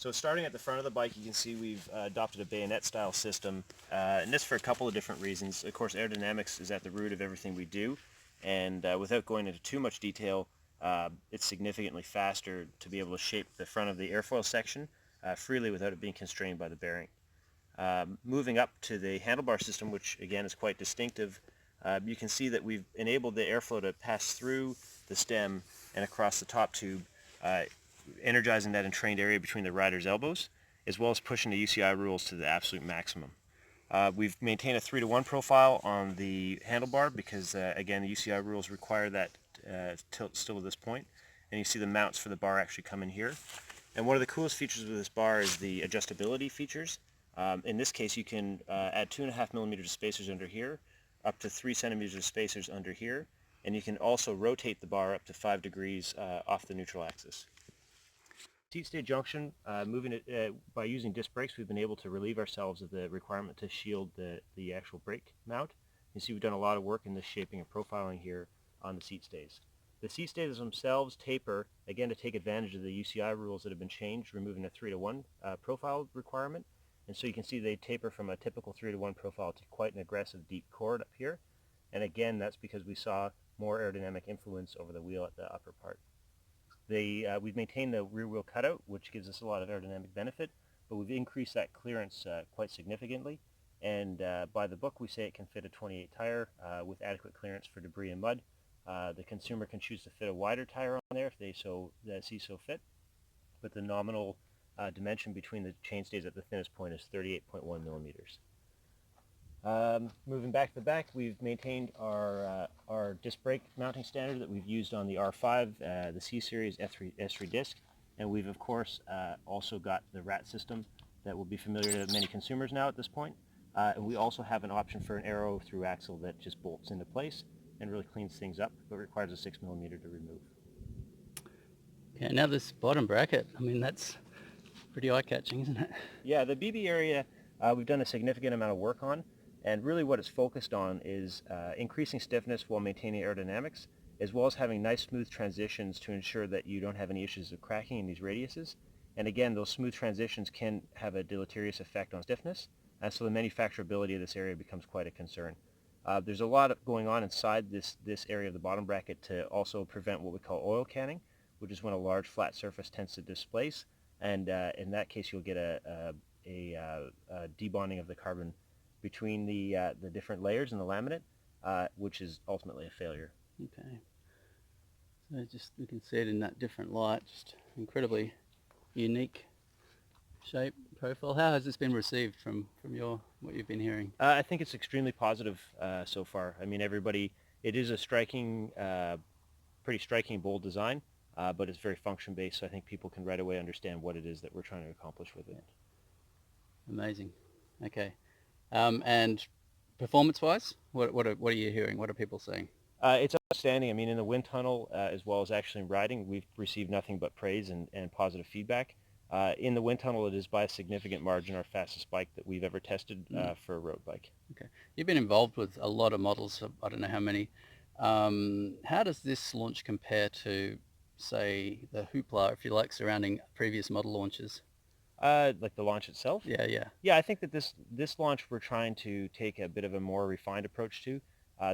So starting at the front of the bike, you can see we've adopted a bayonet style system, and this for a couple of different reasons. Of course, aerodynamics is at the root of everything we do, and without going into too much detail, it's significantly faster to be able to shape the front of the airfoil section freely without it being constrained by the bearing. Moving up to the handlebar system, which again is quite distinctive, you can see that we've enabled the airflow to pass through the stem and across the top tube, energizing that entrained area between the rider's elbows, as well as pushing the UCI rules to the absolute maximum. We've maintained a 3-to-1 profile on the handlebar because, again, the UCI rules require that tilt still at this point. And you see the mounts for the bar actually come in here. And one of the coolest features of this bar is the adjustability features. In this case, you can add 2.5 millimeters of spacers under here, up to 3 centimeters of spacers under here, and you can also rotate the bar up to 5 degrees off the neutral axis. Seat stay junction, moving it by using disc brakes, we've been able to relieve ourselves of the requirement to shield the actual brake mount. You see we've done a lot of work in this shaping and profiling here on the seat stays. The seat stays themselves taper, again, to take advantage of the UCI rules that have been changed, removing a 3-to-1 profile requirement. And so you can see they taper from a typical 3-to-1 profile to quite an aggressive deep chord up here. And again, that's because we saw more aerodynamic influence over the wheel at the upper part. We've maintained the rear wheel cutout, which gives us a lot of aerodynamic benefit, but we've increased that clearance quite significantly. And by the book, we say it can fit a 28 tire with adequate clearance for debris and mud. The consumer can choose to fit a wider tire on there if they see so fit, but the nominal dimension between the chainstays at the thinnest point is 38.1 millimeters. Moving back to the back, we've maintained our disc brake mounting standard that we've used on the R5, the C-Series S3 disc, and we've of course also got the rat system that will be familiar to many consumers now at this point. And we also have an option for an aero through axle that just bolts into place and really cleans things up, but requires a 6 millimeter to remove. Yeah, now this bottom bracket, I mean, that's pretty eye-catching, isn't it? Yeah, the BB area we've done a significant amount of work on, and really what it's focused on is increasing stiffness while maintaining aerodynamics, as well as having nice smooth transitions to ensure that you don't have any issues of cracking in these radiuses. And again, those smooth transitions can have a deleterious effect on stiffness, and so the manufacturability of this area becomes quite a concern. There's a lot going on inside this area of the bottom bracket to also prevent what we call oil canning, which is when a large flat surface tends to displace, and in that case you'll get a debonding of the carbon between the different layers in the laminate, which is ultimately a failure. Okay. So just we can see it in that different light, just incredibly unique shape profile. How has this been received from what you've been hearing? I think it's extremely positive so far. I mean, it is a pretty striking, bold design, but it's very function-based, so I think people can right away understand what it is that we're trying to accomplish with it. Amazing. Okay. And performance-wise, what are you hearing? What are people saying? It's outstanding. I mean, in the wind tunnel, as well as actually in riding, we've received nothing but praise and positive feedback. In the wind tunnel, it is by a significant margin our fastest bike that we've ever tested for a road bike. Okay. You've been involved with a lot of models, I don't know how many. How does this launch compare to, say, the hoopla, if you like, surrounding previous model launches? Like the launch itself? Yeah. Yeah, I think that this launch we're trying to take a bit of a more refined approach to.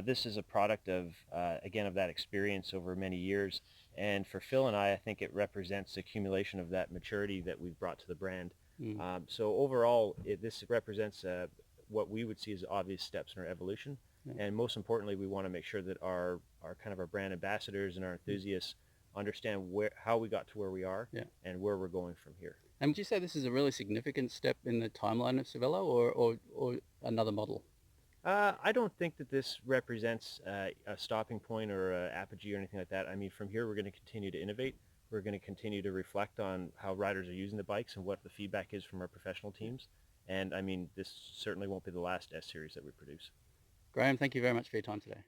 This is a product of, again, of that experience over many years. And for Phil and I think it represents the accumulation of that maturity that we've brought to the brand. So overall, this represents what we would see as obvious steps in our evolution. Yeah. And most importantly, we want to make sure that our brand ambassadors and our enthusiasts understand how we got to where we are and where we're going from here. And would you say this is a really significant step in the timeline of Cervelo, or another model? I don't think that this represents a stopping point or an apogee or anything like that. I mean, from here we're going to continue to innovate. We're going to continue to reflect on how riders are using the bikes and what the feedback is from our professional teams. And I mean, this certainly won't be the last S-Series that we produce. Graham, thank you very much for your time today.